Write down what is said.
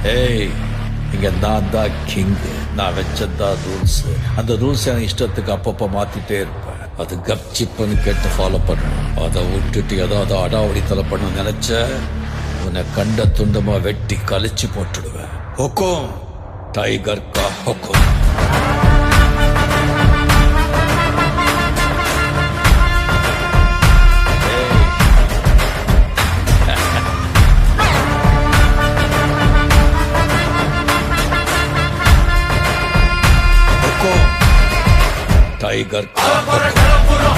ஏய், இங்க நான் தான் கிங். நான் வச்சதான் ரூல்ஸ். அந்த ரூல்ஸ் என் இஷ்டத்துக்கு அப்பப்ப மாத்திட்டே இருப்பேன். அது கப்சிப்புன்னு கேட்டு ஃபாலோ பண்ணணும். அதை விட்டுட்டு ஏதாவது அடாவடித்தலை பண்ண நினைச்ச உன்னை கண்ட துண்டமா வெட்டி கழிச்சு போட்டுடுவேன். ஹொக்கும், டைகர் கா ஹொக்கும். டைகர் கா ஹொக்கும்.